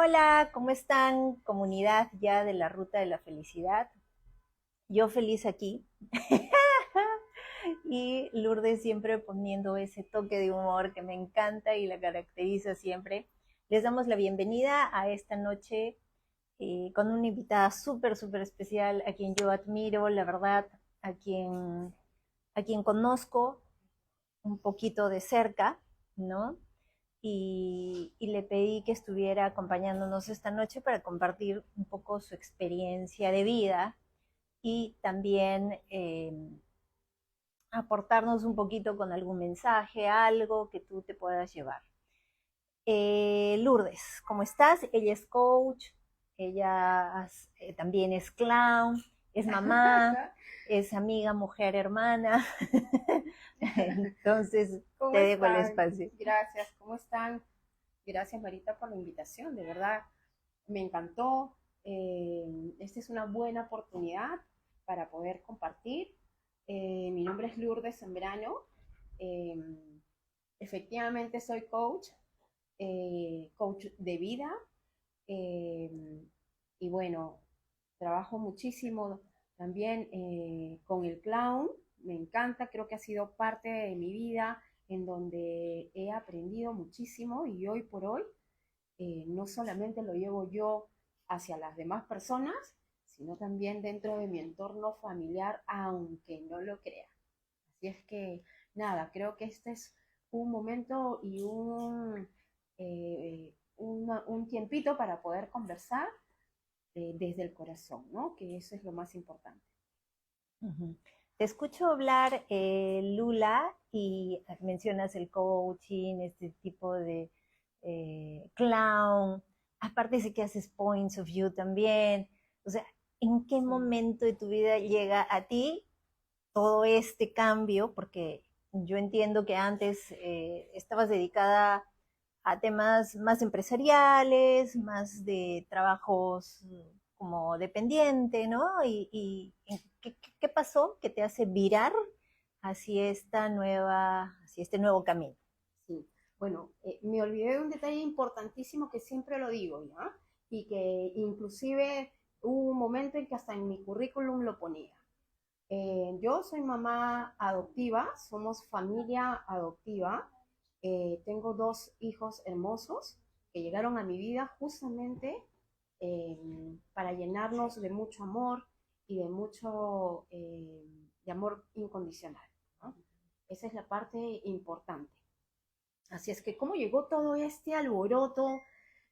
Hola, ¿cómo están? Comunidad ya de la Ruta de la Felicidad. Yo feliz aquí. Y Lourdes siempre poniendo ese toque de humor que me encanta y la caracteriza siempre. Les damos la bienvenida a esta noche con una invitada súper especial a quien yo admiro, la verdad, a quien, a quien conozco un poquito de cerca, ¿no? Y le pedí que estuviera acompañándonos esta noche para compartir un poco su experiencia de vida y también aportarnos un poquito con algún mensaje, algo que tú te puedas llevar. Lourdes, ¿cómo estás? Ella es coach, ella también es clown, es mamá, es amiga, mujer, hermana. Entonces, te ¿Cómo dejo el están? espacio. Gracias, ¿cómo están? Gracias, Marita, por la invitación, de verdad, me encantó. Esta es una buena oportunidad para poder compartir. Mi nombre es Lourdes Zambrano. Eh, Efectivamente, soy coach, coach de vida. eh, y bueno, trabajo muchísimo también con el clown, me encanta, creo que ha sido parte de mi vida en donde he aprendido muchísimo y hoy por hoy no solamente lo llevo yo hacia las demás personas, sino también dentro de mi entorno familiar, aunque no lo crea. Así es que, nada, creo que este es un momento y un tiempito para poder conversar desde el corazón, ¿no? Que eso es lo más importante. Ujú. Te escucho hablar, Lula, y mencionas el coaching, este tipo de clown. Aparte sé que haces points of view también. O sea, ¿en qué Sí. momento de tu vida llega a ti todo este cambio? Porque yo entiendo que antes estabas dedicada a temas más empresariales, más de trabajos como dependiente, ¿no? Y ¿qué pasó que te hace virar hacia este nuevo camino? Sí. Bueno, me olvidé de un detalle importantísimo que siempre lo digo, ¿ya? Y que inclusive hubo un momento en que hasta en mi currículum lo ponía. Yo soy mamá adoptiva, somos familia adoptiva. Tengo dos hijos hermosos que llegaron a mi vida justamente para llenarnos de mucho amor y de mucho de amor incondicional, ¿no? Esa es la parte importante. Así es que, ¿cómo llegó todo este alboroto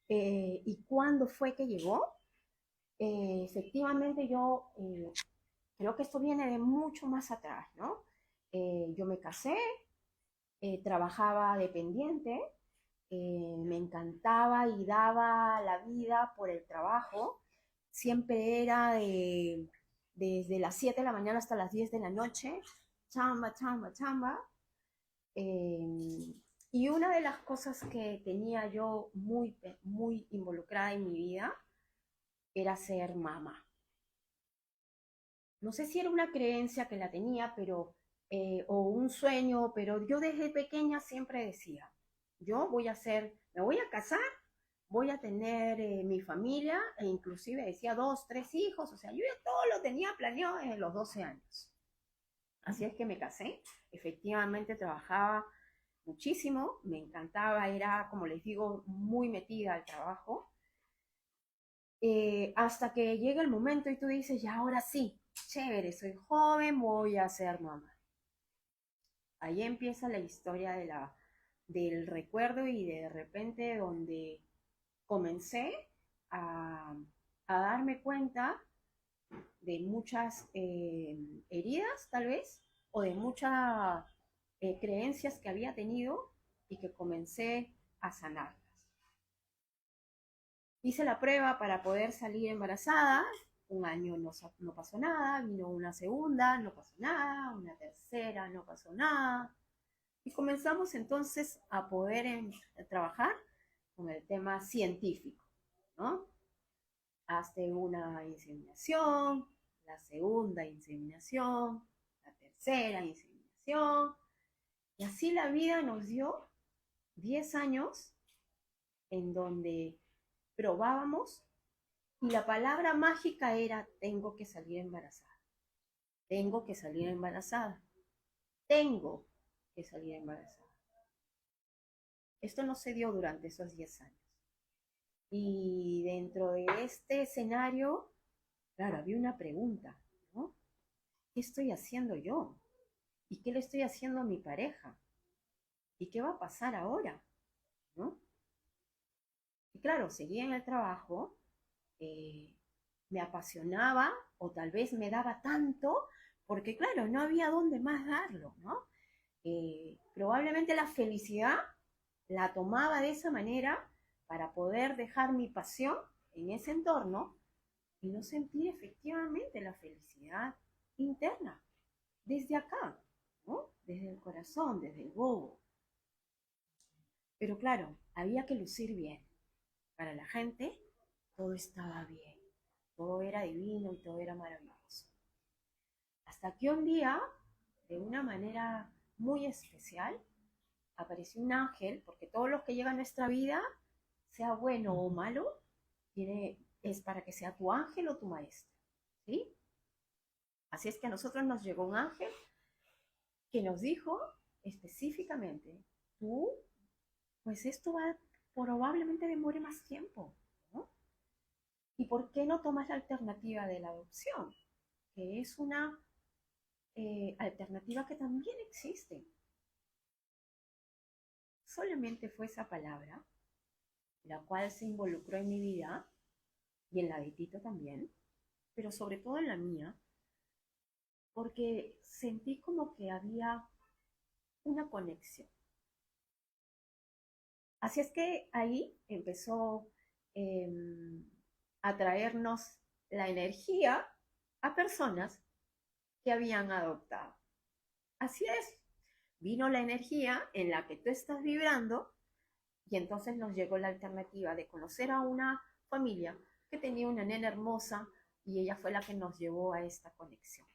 y cuándo fue que llegó? Efectivamente, yo creo que esto viene de mucho más atrás, ¿no? Yo me casé, trabajaba dependiente, me encantaba y daba la vida por el trabajo. Siempre era desde las 7 de la mañana hasta las 10 de la noche, chamba, chamba, chamba. Eh, y una de las cosas que tenía yo muy involucrada en mi vida era ser mamá. No sé si era una creencia que la tenía, o un sueño, pero yo desde pequeña siempre decía, yo voy a ser, me voy a casar, voy a tener mi familia, e inclusive decía dos, tres hijos, o sea, yo ya todo lo tenía planeado desde los 12 años. Así es que me casé, efectivamente trabajaba muchísimo, me encantaba, era, como les digo, muy metida al trabajo, hasta que llega el momento y tú dices, ya ahora sí, chévere, soy joven, voy a ser mamá. Ahí empieza la historia del recuerdo y de repente donde comencé a, a darme cuenta de muchas heridas, tal vez, o de muchas creencias que había tenido y que comencé a sanarlas. Hice la prueba para poder salir embarazada, un año no pasó nada, vino una segunda, no pasó nada, una tercera, no pasó nada. Y comenzamos entonces a poder trabajar con el tema científico, ¿no? Hazte una inseminación, la segunda inseminación, la tercera inseminación. Y así la vida nos dio 10 años en donde probábamos y la palabra mágica era tengo que salir embarazada, tengo que salir embarazada, tengo que salir embarazada. Esto no se dio durante esos 10 años. Y dentro de este escenario, claro, había una pregunta, ¿no? ¿Qué estoy haciendo yo? ¿Y qué le estoy haciendo a mi pareja? ¿Y qué va a pasar ahora? ¿No? Y claro, seguía en el trabajo, me apasionaba o tal vez me daba tanto, porque claro, no había dónde más darlo, ¿no? Probablemente la felicidad la tomaba de esa manera para poder dejar mi pasión en ese entorno y no sentir efectivamente la felicidad interna, desde acá, ¿no? Desde el corazón, desde el bobo. Pero claro, había que lucir bien. Para la gente, todo estaba bien, todo era divino y todo era maravilloso. Hasta que un día, de una manera muy especial, apareció un ángel, porque todos los que llegan a nuestra vida, sea bueno o malo, es para que sea tu ángel o tu maestro, ¿sí? Así es que a nosotros nos llegó un ángel que nos dijo específicamente, tú, pues esto va, probablemente demore más tiempo, ¿no? ¿Y por qué no tomas la alternativa de la adopción? Que es una alternativa que también existe. Solamente fue esa palabra, la cual se involucró en mi vida y en la de Tito también, pero sobre todo en la mía, porque sentí como que había una conexión. Así es que ahí empezó a traernos la energía a personas que habían adoptado. Así es, vino la energía en la que tú estás vibrando y entonces nos llegó la alternativa de conocer a una familia que tenía una nena hermosa y ella fue la que nos llevó a esta conexión.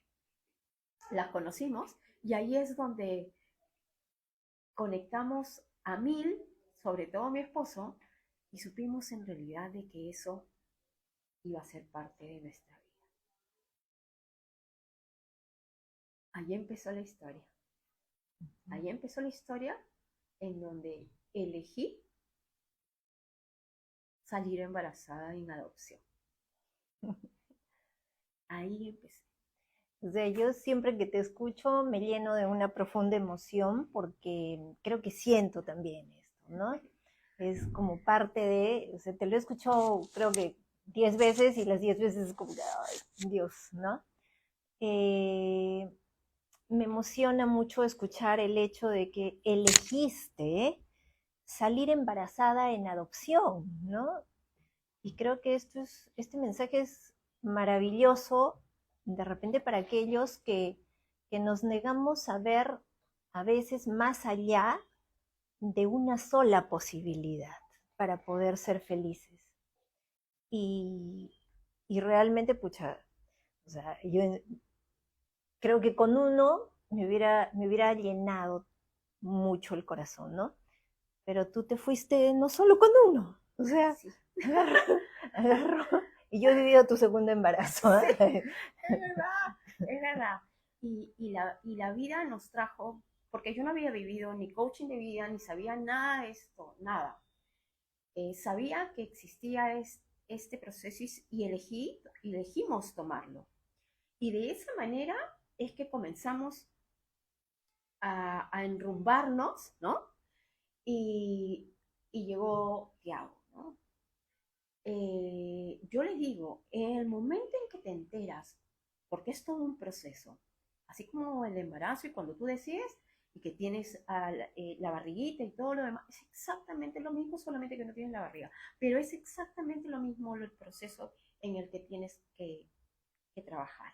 La conocimos y ahí es donde conectamos a mil, sobre todo mi esposo, y supimos en realidad de que eso iba a ser parte de nuestra vida. Ahí empezó la historia. Ahí empezó la historia en donde elegí salir embarazada en adopción. Ahí empecé. O sea, yo siempre que te escucho me lleno de una profunda emoción porque creo que siento también esto, ¿no? Es como parte de, o sea, te lo he escuchado creo que 10 veces y las 10 veces es como, ay, Dios, ¿no? Me emociona mucho escuchar el hecho de que elegiste salir embarazada en adopción, ¿no? Y creo que este mensaje es maravilloso de repente para aquellos que nos negamos a ver a veces más allá de una sola posibilidad para poder ser felices. Y, y realmente, pucha, o sea, yo creo que con uno me hubiera llenado mucho el corazón, ¿no? Pero tú te fuiste no solo con uno, o sea, Sí. agarró, y yo he vivido tu segundo embarazo. Sí, es verdad, es verdad. Y la vida nos trajo, porque yo no había vivido ni coaching de vida, ni sabía nada de esto, nada. Sabía que existía este proceso y elegimos tomarlo. Y de esa manera es que comenzamos a enrumbarnos, ¿no? Y llegó Tiago, ¿no? Yo les digo, en el momento en que te enteras, porque es todo un proceso, así como el embarazo y cuando tú decides y que tienes la barriguita y todo lo demás, es exactamente lo mismo, solamente que no tienes la barriga, pero es exactamente lo mismo el proceso en el que tienes que trabajar.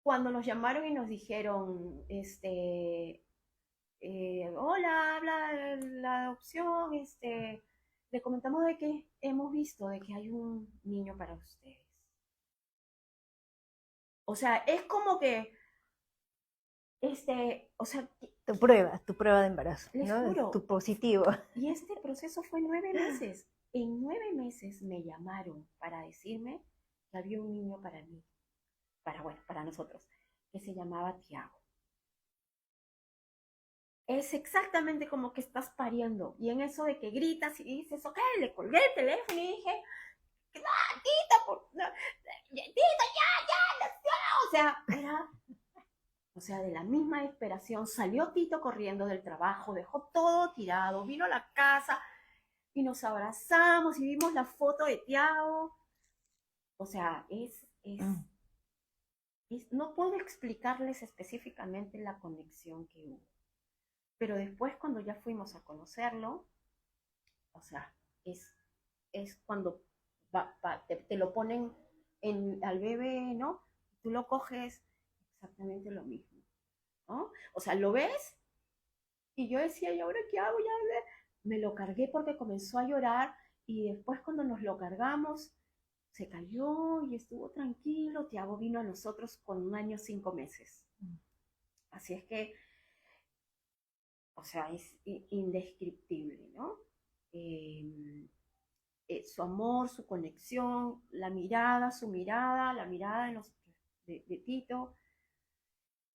Cuando nos llamaron y nos dijeron, hola, habla de la adopción, le comentamos de que hemos visto de que hay un niño para ustedes. O sea, es como que, o sea, Tu prueba de embarazo, les ¿no? juro, Tu positivo. y este proceso fue 9 meses. En 9 meses me llamaron para decirme que había un niño para mí, para nosotros, que se llamaba Tiago. Es exactamente como que estás pariendo. Y en eso de que gritas y dices, ok, le colgué el teléfono y dije, ¡ah, Tita, Tita, ya, o sea, de la misma desesperación, salió Tito corriendo del trabajo, dejó todo tirado, vino a la casa y nos abrazamos y vimos la foto de Tiago. O sea, no puedo explicarles específicamente la conexión que hubo. Pero después cuando ya fuimos a conocerlo, o sea, es cuando te lo ponen al bebé, ¿no? Tú lo coges exactamente lo mismo, ¿no? O sea, lo ves y yo decía, ¿y ahora qué hago? Ya me lo cargué porque comenzó a llorar y después cuando nos lo cargamos, se cayó y estuvo tranquilo. Tiago vino a nosotros con 1 año 5 meses. Así es que, o sea, es indescriptible, ¿no? Su amor, su conexión, su mirada, la mirada de Tito.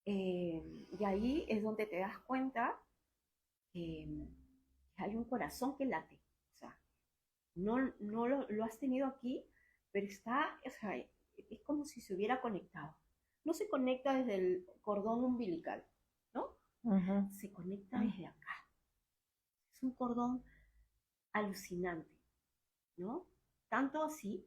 Y ahí es donde te das cuenta que hay un corazón que late. O sea, no lo has tenido aquí, pero o sea, es como si se hubiera conectado. No se conecta desde el cordón umbilical, ¿no? Uh-huh. Se conecta desde acá. Es un cordón alucinante, ¿no? Tanto así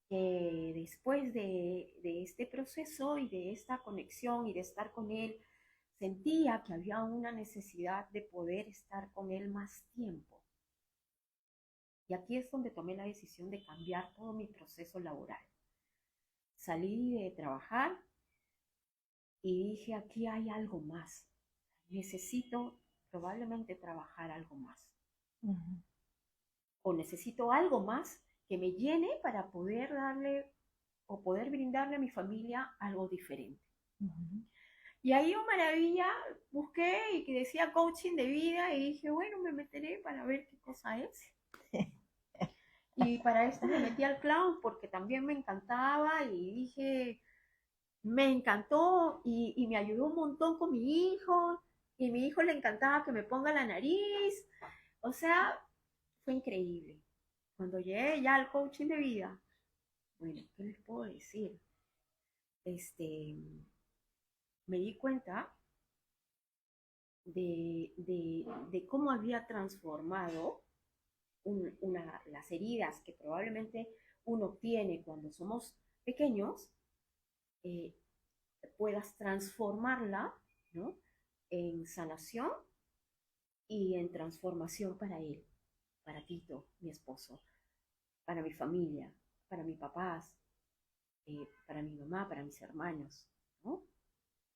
que después de este proceso y de esta conexión y de estar con él, sentía que había una necesidad de poder estar con él más tiempo. Y aquí es donde tomé la decisión de cambiar todo mi proceso laboral. Salí de trabajar y dije, aquí hay algo más. Necesito probablemente trabajar algo más. Uh-huh. O necesito algo más que me llene para poder darle o poder brindarle a mi familia algo diferente. Uh-huh. Y ahí, oh maravilla, busqué y que decía coaching de vida y dije, bueno, me meteré para ver qué cosa es. Y para esto me metí al clown porque también me encantaba y dije, me encantó y me ayudó un montón con mi hijo y mi hijo le encantaba que me ponga la nariz. O sea, fue increíble. Cuando llegué ya al coaching de vida, bueno, ¿qué les puedo decir? Me di cuenta de cómo había transformado las heridas que probablemente uno tiene cuando somos pequeños, puedas transformarla, ¿no?, en sanación y en transformación para él, para Tito, mi esposo, para mi familia, para mis papás, para mi mamá, para mis hermanos, ¿no?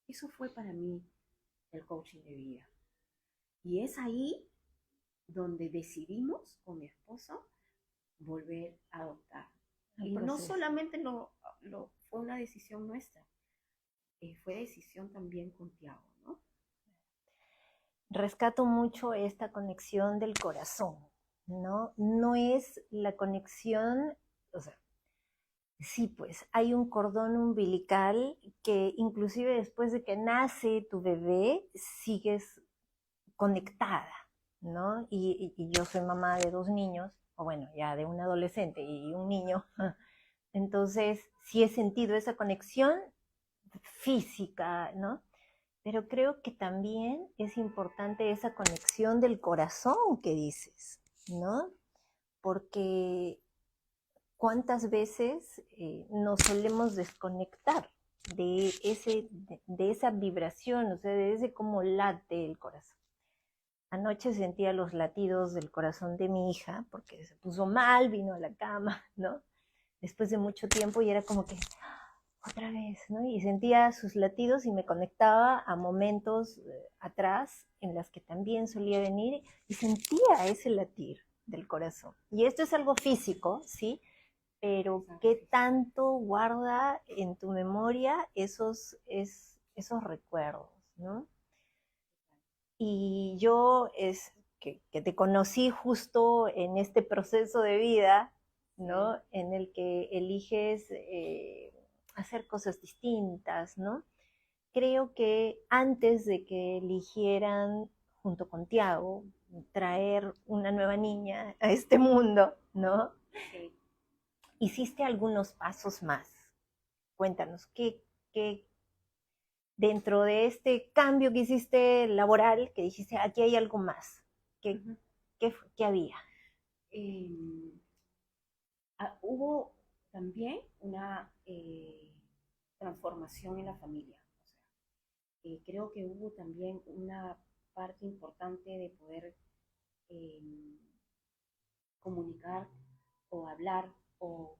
Eso fue para mí el coaching de vida. Y es ahí donde decidimos con mi esposo volver a adoptar. Y no solamente fue una decisión nuestra, fue decisión también con Tiago, ¿no? Rescato mucho esta conexión del corazón, ¿no? No es la conexión, o sea, sí, pues hay un cordón umbilical que inclusive después de que nace tu bebé, sigues conectada, ¿no? Y yo soy mamá de 2 niños, o bueno, ya de un adolescente y un niño, entonces sí he sentido esa conexión física, ¿no? Pero creo que también es importante esa conexión del corazón que dices, ¿no? Porque cuántas veces nos solemos desconectar de esa vibración, o sea, de ese cómo late el corazón. Anoche sentía los latidos del corazón de mi hija, porque se puso mal, vino a la cama, ¿no? Después de mucho tiempo y era como que, otra vez, ¿no? Y sentía sus latidos y me conectaba a momentos atrás en las que también solía venir y sentía ese latir del corazón. Y esto es algo físico, ¿sí? Pero ¿qué tanto guarda en tu memoria esos recuerdos, ¿no? Y yo que te conocí justo en este proceso de vida, ¿no? En el que eliges hacer cosas distintas, ¿no? Creo que antes de que eligieran, junto con Tiago, traer una nueva niña a este mundo, ¿no? Sí. Hiciste algunos pasos más. Cuéntanos, ¿qué dentro de este cambio que hiciste laboral, que dijiste, aquí hay algo más? ¿Qué, Ujú. qué había? Eh, Hubo también una transformación en la familia. O sea, creo que hubo también una parte importante de poder eh, comunicar o hablar o,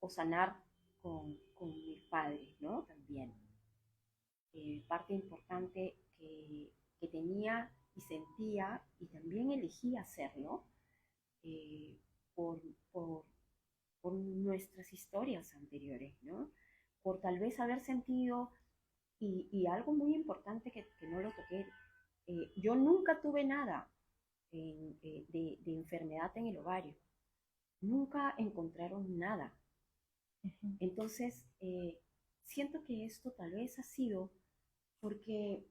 o sanar con mis padres, ¿no? También. Parte importante que tenía y sentía y también elegí hacerlo eh, por, por, por nuestras historias anteriores, ¿no? Por tal vez haber sentido, y algo muy importante que no lo toqué, yo nunca tuve nada de enfermedad en el ovario, nunca encontraron nada. Entonces, siento que esto tal vez ha sido porque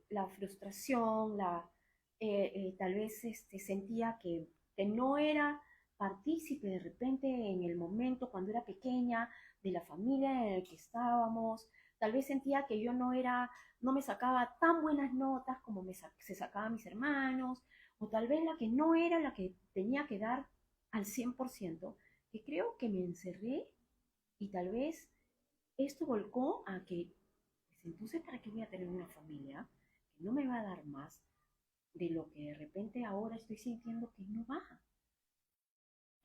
la frustración, tal vez sentía que no era partícipe de repente en el momento cuando era pequeña de la familia en la que estábamos, tal vez sentía que yo no me sacaba tan buenas notas como se sacaban mis hermanos, o tal vez la que no era la que tenía que dar al 100%, que creo que me encerré y tal vez esto volcó a que, pues entonces, ¿para qué voy a tener una familia que no me va a dar más de lo que de repente ahora estoy sintiendo que no va?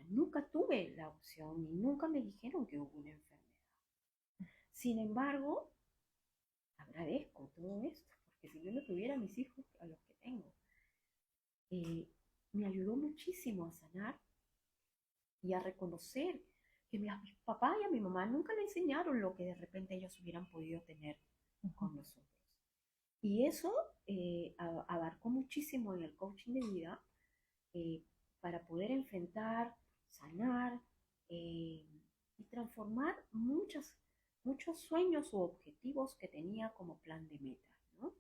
Nunca tuve la opción y nunca me dijeron que hubo una enfermedad. Sin embargo, agradezco todo esto, porque si yo no tuviera mis hijos a los que tengo, eh, me ayudó muchísimo a sanar y a reconocer que a mi papá y a mi mamá nunca le enseñaron lo que de repente ellos hubieran podido tener con nosotros. Y eso abarcó muchísimo en el coaching de vida eh, para poder enfrentar, sanar eh, y transformar muchos sueños o objetivos que tenía como plan de meta, ¿no?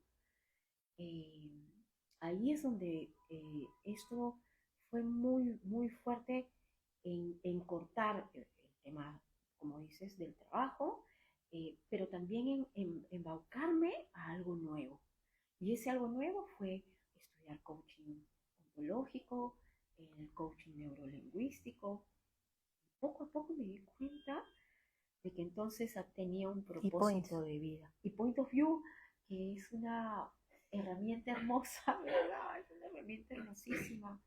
Eh, Ahí es donde esto fue muy fuerte en cortar el tema, como dices, del trabajo, pero también en embaucarme a algo nuevo. Y ese algo nuevo fue estudiar coaching ontológico, el coaching neurolingüístico. Poco a poco me di cuenta de que entonces tenía un Y points. propósito de vida. Y Point of View, que es una herramienta hermosa, ¿verdad? Es una herramienta hermosísima,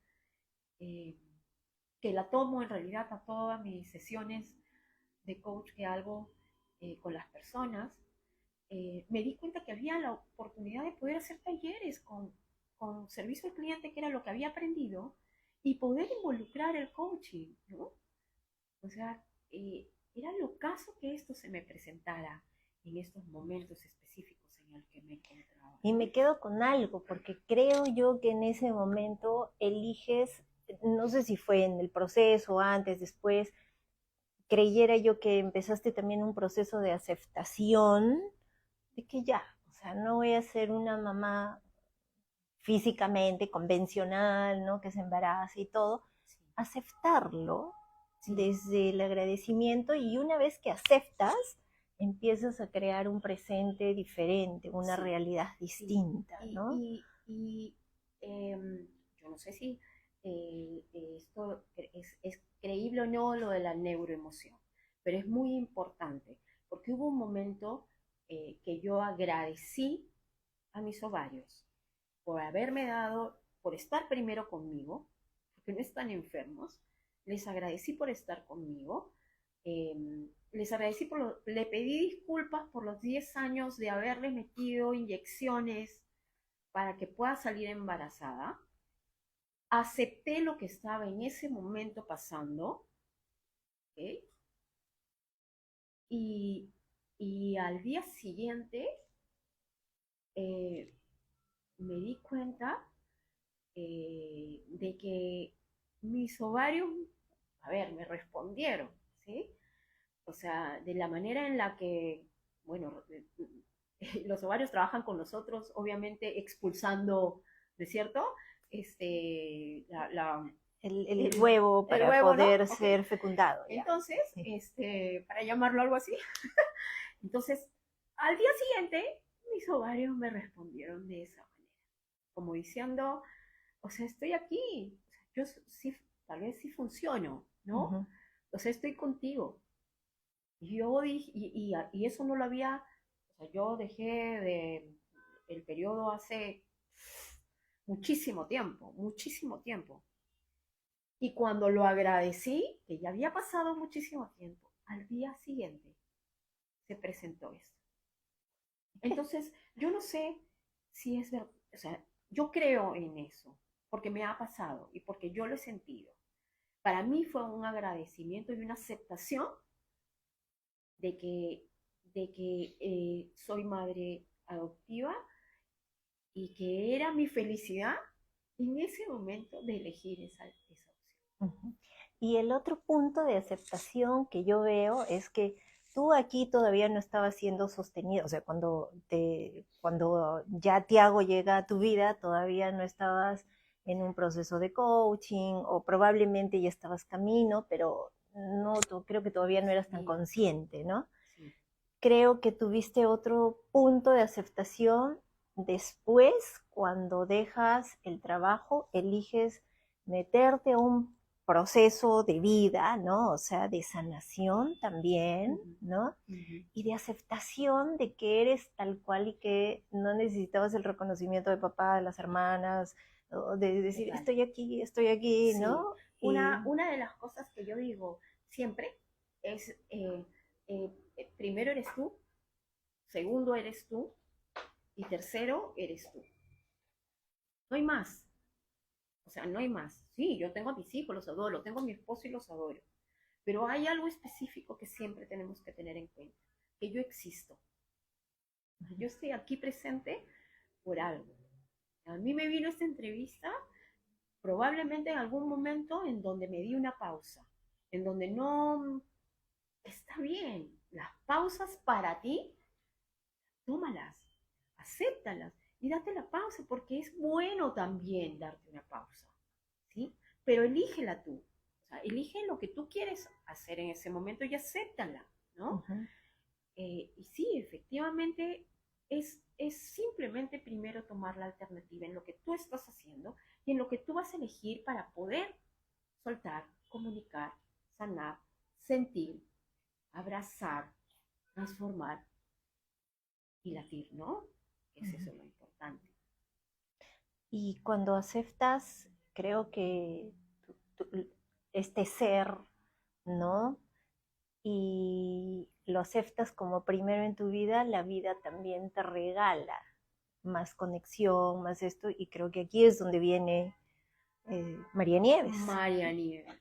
eh, que la tomo en realidad a todas mis sesiones de coach que hago con las personas. Me di cuenta que había la oportunidad de poder hacer talleres con servicio al cliente, que era lo que había aprendido, y poder involucrar el coaching, ¿no? O sea, era el ocaso que esto se me presentara en estos momentos específicos en el que me encontraba, Y ¿no? me quedo con algo, porque creo yo que en ese momento eliges, no sé si fue en el proceso, antes, después, creyera yo que empezaste también un proceso de aceptación de que ya, o sea, no voy a ser una mamá físicamente convencional, ¿no? Que se embaraza y todo, Sí, aceptarlo sí, desde el agradecimiento y una vez que aceptas, empiezas a crear un presente diferente, una sí, realidad sí. distinta, ¿no? Yo no sé si esto es creíble o no lo de la neuroemoción, pero es muy importante porque hubo un momento que yo agradecí a mis ovarios por haberme dado, por estar primero conmigo, porque no están enfermos, les agradecí por estar conmigo, les agradecí le pedí disculpas por los 10 años de haberles metido inyecciones para que pueda salir embarazada, acepté lo que estaba en ese momento pasando, ¿ok? Y, y al día siguiente eh, me di cuenta de que mis ovarios, a ver, me respondieron, ¿sí? O sea, de la manera en la que, bueno, los ovarios trabajan con nosotros, obviamente expulsando, ¿no es cierto? La, el huevo el para huevo, ¿no? poder Ok. ser fecundado, ya. Entonces, Sí. para llamarlo algo así, entonces, al día siguiente, mis ovarios me respondieron de esa manera, como diciendo, o sea, estoy aquí, yo sí, tal vez sí funciono, ¿no? Ujú. O sea, estoy contigo. Y yo dije, y eso no lo había, o sea, yo dejé el periodo hace muchísimo tiempo, muchísimo tiempo. Y cuando lo agradecí, que ya había pasado muchísimo tiempo, al día siguiente se presentó esto. Entonces, yo no sé si es verdad, o sea, yo creo en eso, porque me ha pasado y porque yo lo he sentido. Para mí fue un agradecimiento y una aceptación de que, soy madre adoptiva y que era mi felicidad en ese momento de elegir esa opción. Ujú. Y el otro punto de aceptación que yo veo es que tú aquí todavía no estabas siendo sostenido, o sea, cuando ya Tiago llega a tu vida, todavía no estabas en un proceso de coaching o probablemente ya estabas camino, pero no, creo que todavía no eras tan Sí, consciente, ¿no? sí. Creo que tuviste otro punto de aceptación después, cuando dejas el trabajo, eliges meterte a un proceso de vida, ¿no? O sea, de sanación también, Uh-huh, ¿no? uh-huh. Y de aceptación de que eres tal cual y que no necesitabas el reconocimiento de papá, de las hermanas, o de decir, Total. estoy aquí, Sí. ¿no? Una de las cosas que yo digo siempre es, primero eres tú, segundo eres tú y tercero eres tú. No hay más. O sea, no hay más. Sí, yo tengo a mis hijos, los adoro, tengo a mi esposo y los adoro. Pero hay algo específico que siempre tenemos que tener en cuenta, que yo existo. Yo estoy aquí presente por algo. A mí me vino esta entrevista probablemente en algún momento en donde me di una pausa, en donde no está bien. Las pausas para ti, tómalas, acéptalas y date la pausa porque es bueno también darte una pausa, ¿sí? Pero elígela tú. O sea, elige lo que tú quieres hacer en ese momento y acéptala, ¿no? Uh-huh. Y sí, efectivamente, es simplemente primero tomar la alternativa en lo que tú estás haciendo y en lo que tú vas a elegir para poder soltar, comunicar, sanar, sentir, abrazar, transformar y latir, ¿no? Es Uh-huh. eso lo importante. Y cuando aceptas, creo que este ser, ¿no? Y lo aceptas como primero en tu vida, la vida también te regala más conexión, más esto, y creo que aquí es donde viene María Nieves. María Nieves.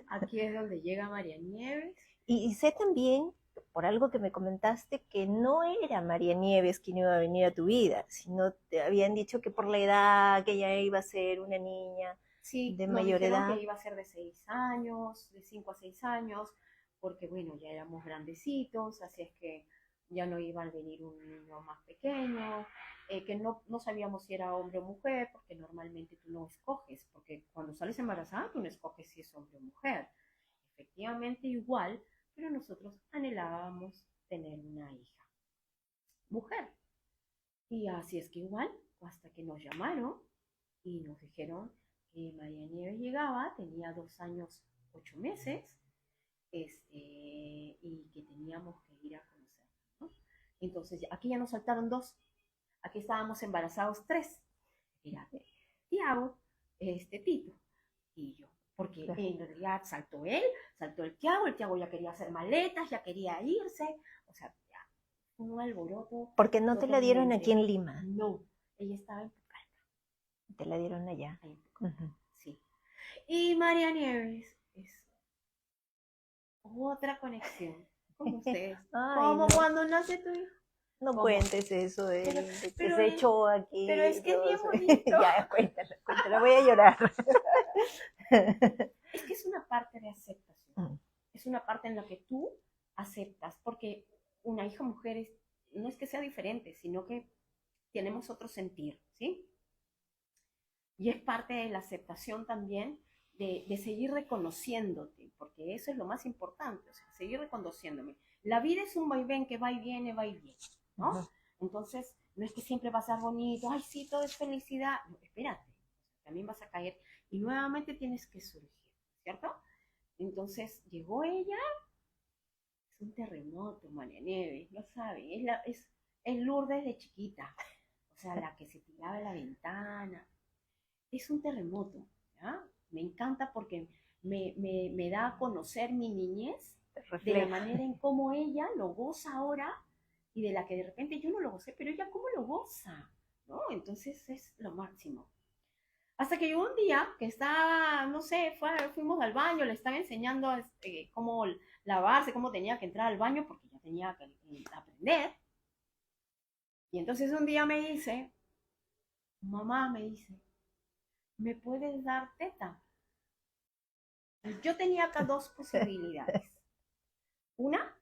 Aquí es donde llega María Nieves. Y sé también, por algo que me comentaste, que no era María Nieves quien iba a venir a tu vida, sino te habían dicho que por la edad, que ella iba a ser una niña Sí, de nos mayor dijeron que edad. iba a ser de 6 años, de 5 a 6 años, porque bueno, ya éramos grandecitos, así es que ya no iba a venir un niño más pequeño, que no sabíamos si era hombre o mujer, porque normalmente tú no escoges, porque cuando sales embarazada tú no escoges si es hombre o mujer. Efectivamente igual, pero nosotros anhelábamos tener una hija, mujer. Y así es que igual, hasta que nos llamaron y nos dijeron que María Nieves llegaba, tenía 2 años, 8 meses, y que teníamos que ir a conocerla, ¿no? Entonces, aquí ya nos saltaron dos, aquí estábamos embarazados tres, era Tiago, Tito y yo, porque Claro. en realidad saltó él, saltó el Tiago ya quería hacer maletas, ya quería irse, o sea, ya, un alboroto Porque no te la dieron aquí totalmente, en Lima, no, ella estaba en Pucallpa, te la dieron allá. ahí en Pucallpa, Uh-huh. sí. Y María Nieves es otra conexión con ustedes. Ay, Como no. cuando nace tu hijo. No como, cuentes eso pero, de que pero, se echó aquí. pero es que es bien Dios. bonito. Ya, cuéntalo, cuéntalo, voy a llorar. Es que es una parte de aceptación. Es una parte en la que tú aceptas, porque una hija mujer no es que sea diferente, sino que tenemos otro sentir, ¿sí? Y es parte de la aceptación también de seguir reconociéndote, porque eso es lo más importante, o sea, seguir reconociéndome. La vida es un vaivén que va y viene, ¿no? Entonces, no es que siempre va a ser bonito, ay, sí, todo es felicidad. No, espérate, también vas a caer y nuevamente tienes que surgir, ¿cierto? Entonces, llegó ella, es un terremoto, María Nieves, no sabe, es Lourdes de chiquita, o sea, la que se tiraba a la ventana, es un terremoto, ¿ya? Me encanta porque me da a conocer mi niñez de la manera en cómo ella lo goza ahora y de la que de repente yo no lo gocé, pero ella cómo lo goza, ¿no? Entonces es lo máximo. Hasta que llegó un día que estaba, no sé, fuimos al baño, le estaba enseñando cómo lavarse, cómo tenía que entrar al baño, porque ya tenía que aprender. Y entonces un día me dice, mamá, me dice, ¿me puedes dar teta? Yo tenía acá dos posibilidades. Una,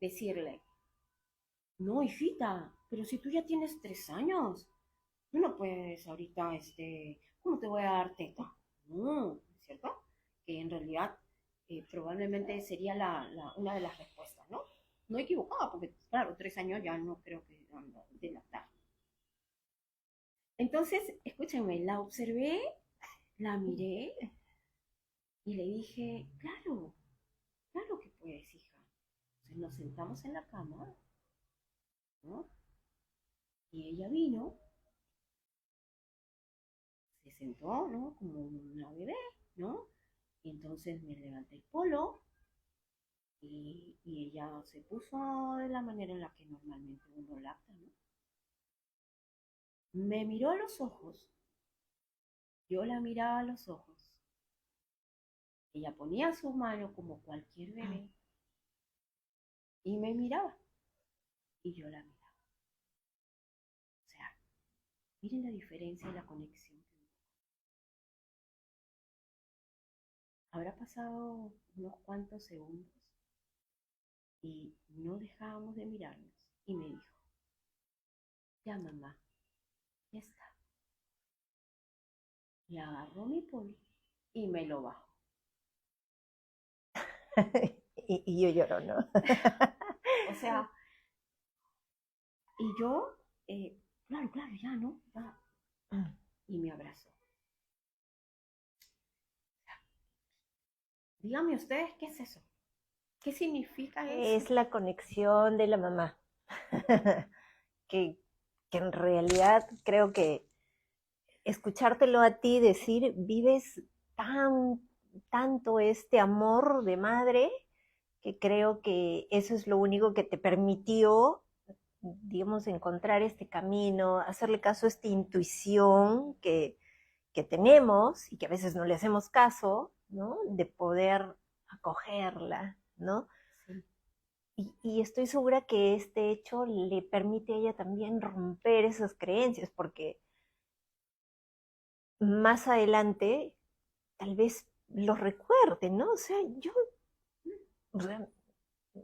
decirle, no, hijita, pero si tú ya tienes 3 años, tú no puedes ahorita, ¿cómo te voy a dar teta? No, ¿cierto? Que en realidad probablemente sería una de las respuestas, ¿no? No equivocaba, porque claro, 3 años ya no creo que de lactar. Entonces, escúchenme, la observé, la miré y le dije, claro, claro que puedes, hija. Entonces nos sentamos en la cama, ¿no? Y ella vino, se sentó, ¿no? Como una bebé, ¿no? Y entonces me levanté el polo y ella se puso de la manera en la que normalmente uno lacta, ¿no? Me miró a los ojos, yo la miraba a los ojos. Ella ponía su mano como cualquier bebé y me miraba y yo la miraba. O sea, miren la diferencia y la conexión. Habrá pasado unos cuantos segundos y no dejábamos de mirarnos. Y me dijo, ya mamá, ya está. Y agarró mi polo y me lo bajó. Y yo lloro, ¿no? O sea, y yo, claro, claro, ya, ¿no? Ya. Y me abrazó. Díganme ustedes, ¿qué es eso? ¿Qué significa eso? Es la conexión de la mamá. que, que en realidad creo que escuchártelo a ti decir, vives tanto este amor de madre, que creo que eso es lo único que te permitió, digamos, encontrar este camino, hacerle caso a esta intuición que tenemos y que a veces no le hacemos caso, ¿no? De poder acogerla, ¿no? Sí. Y estoy segura que este hecho le permite a ella también romper esas creencias, porque más adelante tal vez lo recuerde, ¿no? O sea, o sea,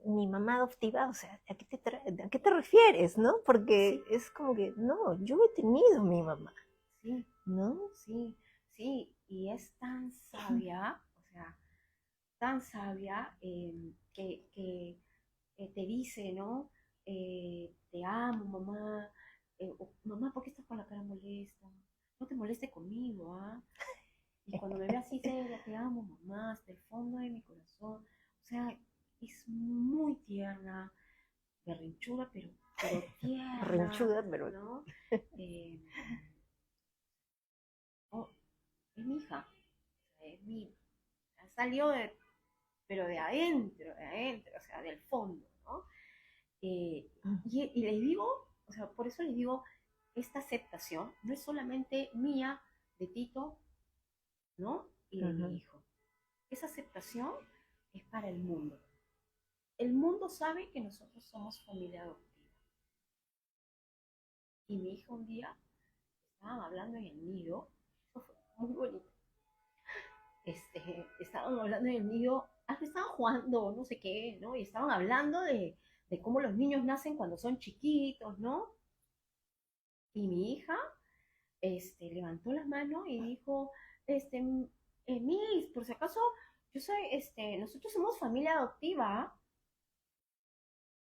mi mamá adoptiva, o sea, ¿a qué te refieres, no? Porque Sí. es como que, no, yo he tenido mi mamá, Sí, ¿no? sí, sí, y es tan sabia, o sea, tan sabia que te dice, ¿no? Te amo, mamá. Mamá, ¿por qué estás con la cara molesta? No te molestes conmigo, ¿ah? Y cuando me ve así seria, te amo, mamá, hasta el fondo de mi corazón. O sea, es muy tierna, berrinchuda, pero tierna, Rinchuda, pero ¿no? Eh, oh, es mi hija, es mi, salió pero de adentro, o sea, del fondo, ¿no? Y les digo, o sea, por eso les digo, esta aceptación no es solamente mía, de Tito, ¿no? Y de mi uh-huh. hijo. Esa aceptación es para el mundo. El mundo sabe que nosotros somos familia adoptiva. Y mi hija un día, estaban hablando en el nido, eso fue muy bonito. Estaban hablando en el nido, estaban jugando, no sé qué, ¿no? Y estaban hablando de cómo los niños nacen cuando son chiquitos, ¿no? Y mi hija, levantó las manos y dijo, Miss, por si acaso, yo soy, nosotros somos familia adoptiva,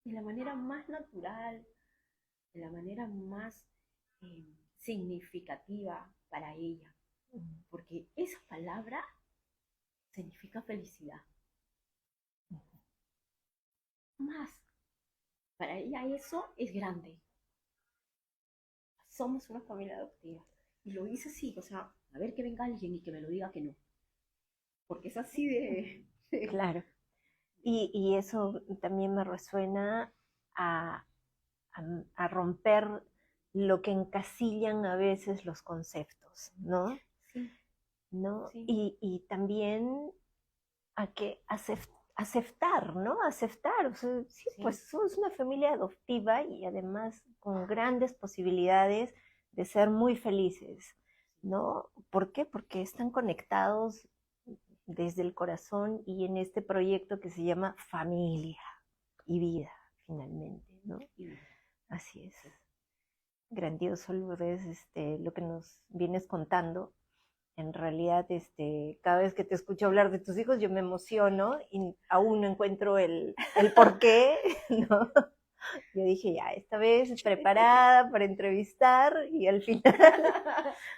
de la manera más natural, de la manera más significativa para ella, porque esa palabra significa felicidad. Más, para ella eso es grande. Somos una familia adoptiva. Y lo hice así, o sea, a ver que venga alguien y que me lo diga que no. Porque es así de Claro. Y eso también me resuena a, a romper lo que encasillan a veces los conceptos, ¿no? sí, ¿No? sí, Y también a que aceptar, ¿no? Aceptar, o sea, sí, sí, pues somos una familia adoptiva y además con grandes posibilidades de ser muy felices, ¿no? ¿Por qué? Porque están conectados desde el corazón y en este proyecto que se llama familia y vida, finalmente, ¿no? sí. Así es. Grandioso, Lourdes, lo que nos vienes contando. En realidad, cada vez que te escucho hablar de tus hijos, yo me emociono y aún no encuentro el por qué, ¿no? Yo dije, ya, esta vez preparada para entrevistar y al final,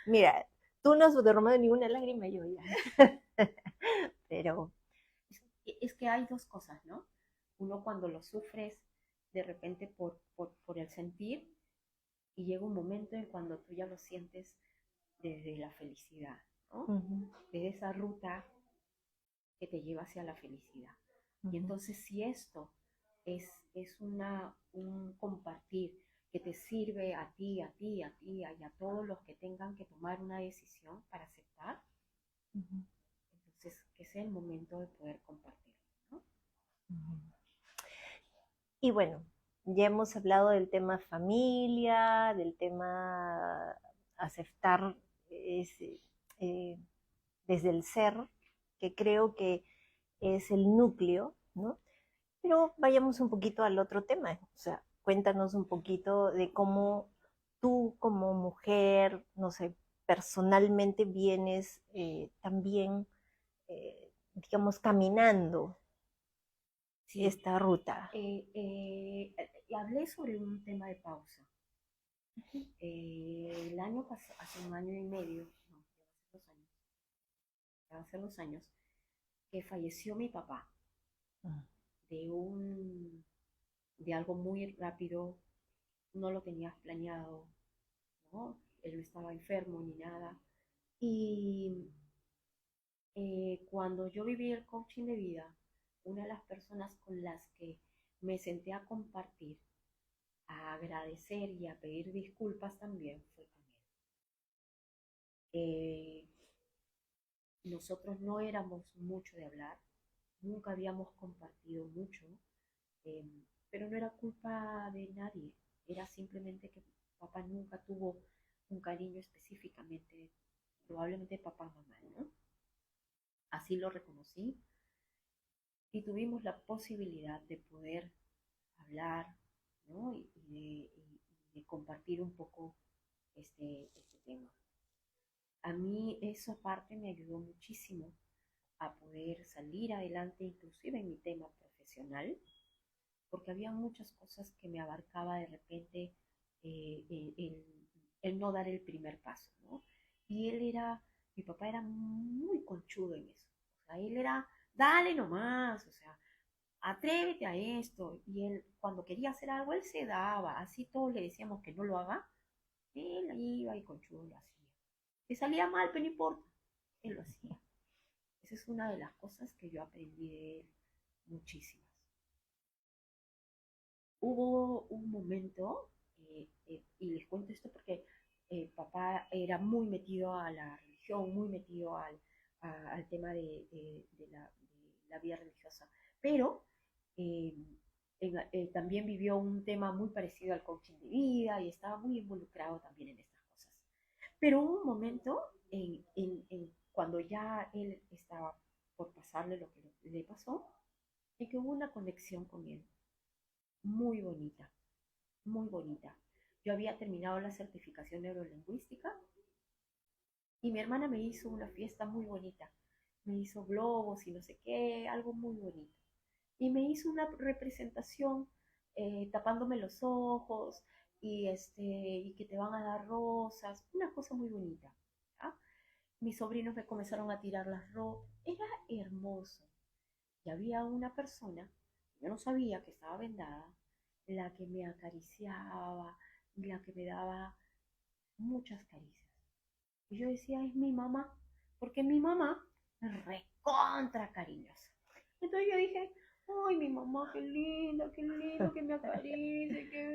mira, tú no has derramado ninguna lágrima, yo ya. Pero, Es que hay dos cosas, ¿no? Uno cuando lo sufres de repente por el sentir y llega un momento en cuando tú ya lo sientes desde la felicidad, ¿no? uh-huh, Desde esa ruta que te lleva hacia la felicidad. Y uh-huh, entonces si esto un compartir que te sirve a ti, a ti, a ti, y a todos los que tengan que tomar una decisión para aceptar, uh-huh, entonces que sea el momento de poder compartirlo, ¿no? uh-huh. Y bueno, ya hemos hablado del tema familia, del tema aceptar ese, eh, desde el ser, que creo que es el núcleo, ¿no? Pero vayamos un poquito al otro tema, o sea, cuéntanos un poquito de cómo tú como mujer, no sé, personalmente vienes también, digamos, caminando Sí, esta ruta. hablé sobre un tema de pausa. El año pasado, hace un año y medio, no, ya va a ser 2 años, que falleció mi papá de de algo muy rápido, no lo tenías planeado, ¿no? Él no estaba enfermo ni nada. Y cuando yo viví el coaching de vida, una de las personas con las que me senté a compartir, a agradecer y a pedir disculpas también fue con él. Eh, Nosotros no éramos mucho de hablar, nunca habíamos compartido mucho, eh, pero no era culpa de nadie, era simplemente que papá nunca tuvo un cariño específicamente, probablemente papá, mamá, ¿no? Así lo reconocí y tuvimos la posibilidad de poder hablar, ¿no? De compartir un poco este tema. A mí esa parte me ayudó muchísimo a poder salir adelante, inclusive en mi tema profesional, porque había muchas cosas que me abarcaba de repente el no dar el primer paso, ¿no? Y mi papá era muy conchudo en eso, o sea, él era, dale nomás, o sea, atrévete a esto, y él cuando quería hacer algo, él se daba, así todos le decíamos que no lo haga, él iba y conchudo lo hacía. Que salía mal, pero no importa, él lo hacía. Esa es una de las cosas que yo aprendí de él, muchísimas. Hubo un momento, y les cuento esto porque papá era muy metido a la religión, muy metido al tema de la vida religiosa, pero eh, también vivió un tema muy parecido al coaching de vida y estaba muy involucrado también en estas cosas. Pero hubo un momento cuando ya él estaba por pasarle lo que le pasó, en que hubo una conexión con él muy bonita, muy bonita. Yo había terminado la certificación neurolingüística y mi hermana me hizo una fiesta muy bonita. Me hizo globos y no sé qué, algo muy bonito. Y me hizo una representación tapándome los ojos y que te van a dar rosas, una cosa muy bonita. ¿Ya? Mis sobrinos me comenzaron a tirar las rosas, era hermoso. Y había una persona, yo no sabía que estaba vendada, la que me acariciaba, la que me daba muchas caricias. Y yo decía, es mi mamá, porque mi mamá es recontra cariñosa. Entonces yo dije, ay, mi mamá, qué lindo que me acaricie, qué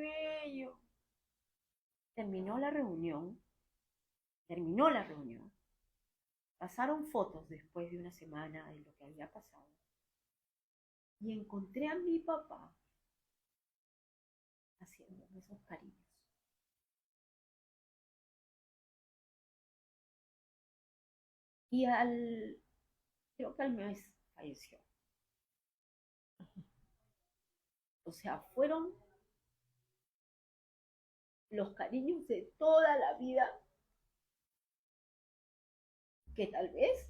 bello. Terminó la reunión, terminó la reunión. Pasaron fotos después de una semana de lo que había pasado. Y encontré a mi papá haciendo esos cariños. Y creo que al mes falleció. O sea, fueron los cariños de toda la vida que tal vez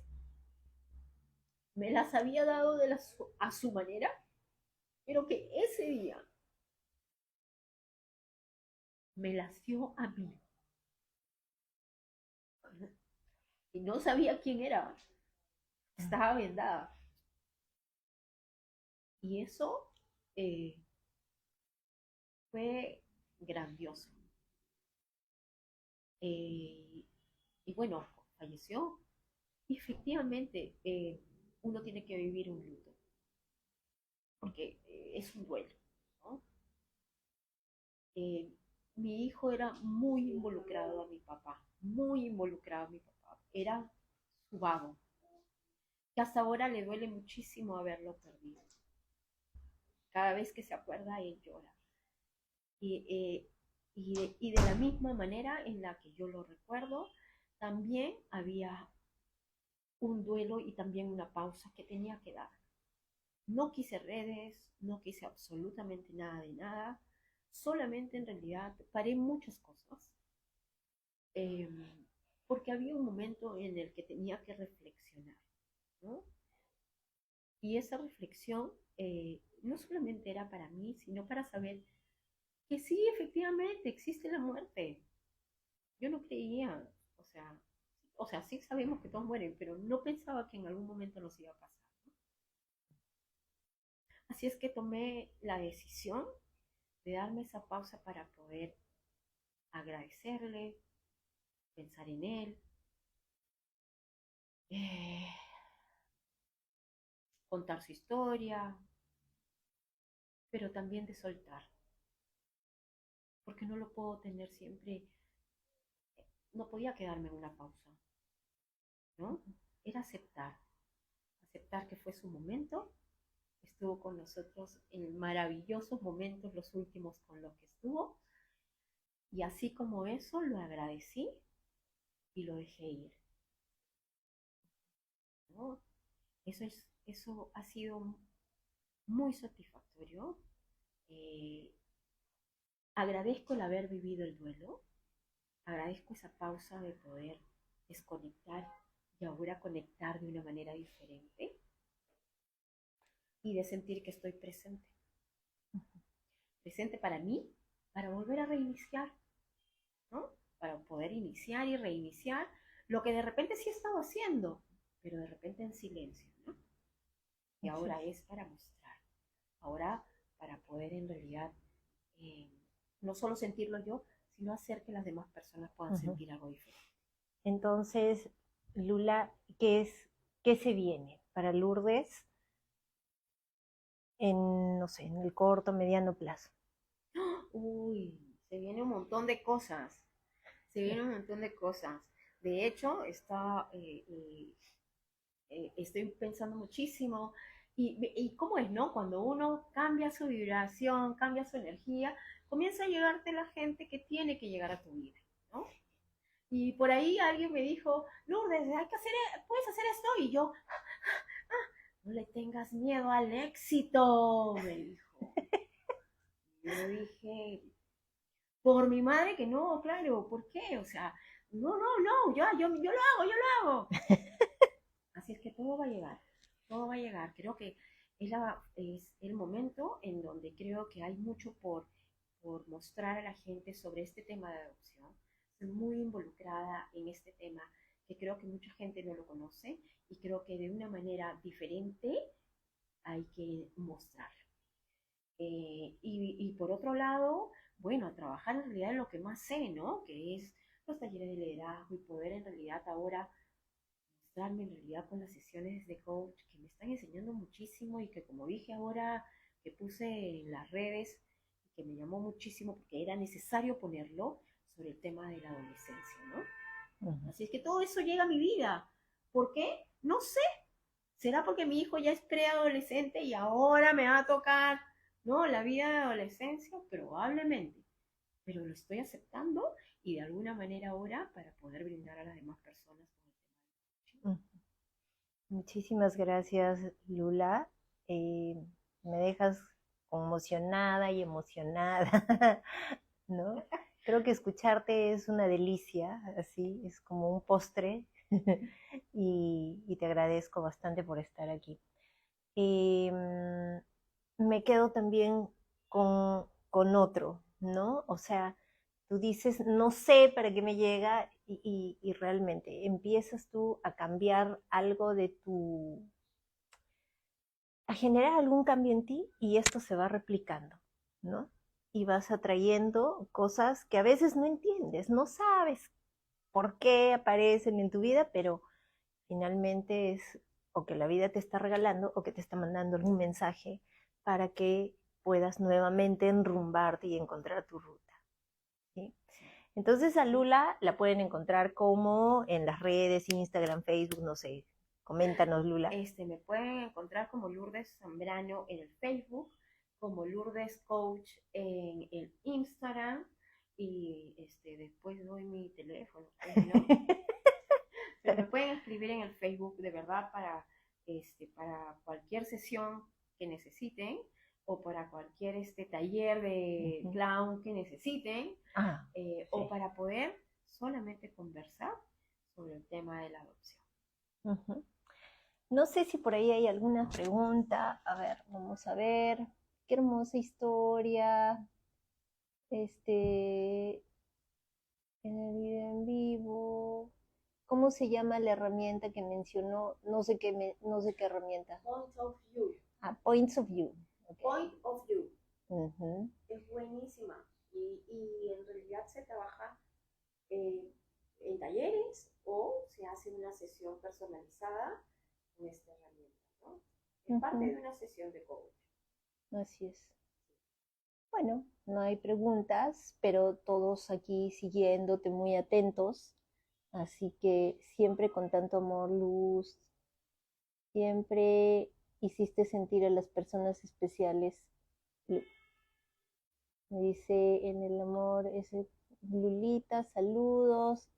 me las había dado a su manera, pero que ese día me las dio a mí. Y no sabía quién era, estaba vendada. Y eso eh, fue grandioso. Eh, y bueno, falleció. Y efectivamente, uno tiene que vivir un luto, porque es un duelo, ¿no? Eh, Mi hijo era muy involucrado a mi papá, muy involucrado a mi papá. Era su vago, que hasta ahora le duele muchísimo haberlo perdido. Cada vez que se acuerda, él llora. Y, y de la misma manera en la que yo lo recuerdo, también había un duelo y también una pausa que tenía que dar. No quise redes, no quise absolutamente nada de nada, solamente en realidad paré muchas cosas, eh, porque había un momento en el que tenía que reflexionar, ¿no? Y esa reflexión no solamente era para mí, sino para saber que sí, efectivamente existe la muerte. Yo no creía, o sea, sí sabemos que todos mueren, pero no pensaba que en algún momento nos iba a pasar, ¿no? Así es que tomé la decisión de darme esa pausa para poder agradecerle, pensar en él, eh, contar su historia, pero también de soltar, porque no lo puedo tener siempre, no podía quedarme en una pausa, ¿no? Era aceptar, aceptar que fue su momento, estuvo con nosotros en maravillosos momentos los últimos con los que estuvo, y así como eso lo agradecí y lo dejé ir, ¿no? Eso ha sido muy satisfactorio. Eh, Agradezco el haber vivido el duelo, agradezco esa pausa de poder desconectar y ahora conectar de una manera diferente y de sentir que estoy presente. Presente para mí, para volver a reiniciar, ¿no? Para poder iniciar y reiniciar lo que de repente sí he estado haciendo, pero de repente en silencio, ¿no? Y ahora es para mostrar, ahora para poder en realidad eh, no solo sentirlo yo, sino hacer que las demás personas puedan sentir algo diferente. Entonces, Lula, qué se viene para Lourdes en, no sé, en el corto, mediano plazo? Uy, se viene un montón de cosas, se viene un montón de cosas. De hecho, estoy pensando muchísimo Y cómo es, ¿no? Cuando uno cambia su vibración, cambia su energía, comienza a llegarte la gente que tiene que llegar a tu vida, ¿no? Y por ahí alguien me dijo, Lourdes, hay que hacer, puedes hacer esto. Y yo, no le tengas miedo al éxito, me dijo. Y yo dije, por mi madre que no, claro, ¿por qué? O sea, no, yo lo hago. Así es que todo va a llegar, todo va a llegar. Creo que es el momento en donde creo que hay mucho por mostrar a la gente sobre este tema de adopción. Estoy muy involucrada en este tema que creo que mucha gente no lo conoce y creo que de una manera diferente hay que mostrarlo. Y por otro lado, bueno, a trabajar en realidad en lo que más sé, ¿no? Que es los talleres de liderazgo y poder en realidad ahora mostrarme en realidad con las sesiones de coach que me están enseñando muchísimo y que como dije ahora que puse en las redes y que me llamó muchísimo porque era necesario ponerlo sobre el tema de la adolescencia, ¿no? Ujú. Así es que todo eso llega a mi vida. ¿Por qué? No sé. ¿Será porque mi hijo ya es preadolescente y ahora me va a tocar, ¿no? La vida de adolescencia, probablemente. Pero lo estoy aceptando y de alguna manera ahora para poder brindar a las demás personas con el tema. Ujú. Muchísimas gracias, Lula. Eh, Me dejas conmocionada y emocionada, ¿no? Creo que escucharte es una delicia, así, es como un postre y te agradezco bastante por estar aquí. Me quedo también con otro, ¿no? O sea, tú dices, no sé para qué me llega y realmente empiezas tú a cambiar algo de a generar algún cambio en ti y esto se va replicando, ¿no? Y vas atrayendo cosas que a veces no entiendes, no sabes por qué aparecen en tu vida, pero finalmente es o que la vida te está regalando o que te está mandando algún mensaje para que puedas nuevamente enrumbarte y encontrar tu ruta. ¿Sí? Entonces a Lula la pueden encontrar como en las redes, Instagram, Facebook, no sé. Coméntanos, Lula. Me pueden encontrar como Lourdes Zambrano en el Facebook, como Lourdes Coach en el Instagram y después doy mi teléfono, pues, ¿no? Pero me pueden escribir en el Facebook de verdad para cualquier sesión que necesiten o para cualquier taller de clown que necesiten Sí. o para poder solamente conversar sobre el tema de la adopción. No sé si por ahí hay alguna pregunta. A ver, vamos a ver. Qué hermosa historia. Este, en el video en vivo. ¿Cómo se llama la herramienta que mencionó? No sé qué herramienta. Point of View. Points of View. Okay. Point of View. Uh-huh. Es buenísima y en realidad se trabaja en talleres o se hace una sesión personalizada con esta herramienta, ¿no? Es parte de una sesión de coach. Así es. Bueno, no hay preguntas, pero todos aquí siguiéndote muy atentos. Así que siempre con tanto amor, Luz, siempre hiciste sentir a las personas especiales. Me dice en el amor, ese Lulita, saludos.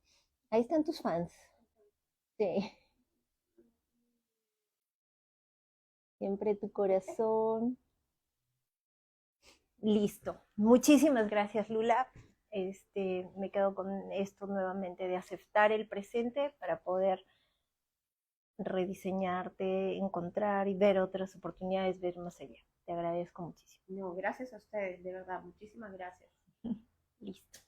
Ahí están tus fans. Sí. Siempre tu corazón. Listo. Muchísimas gracias, Lula. Me quedo con esto nuevamente de aceptar el presente para poder rediseñarte, encontrar y ver otras oportunidades, ver más allá. Te agradezco muchísimo. No, gracias a ustedes, de verdad, muchísimas gracias. Listo.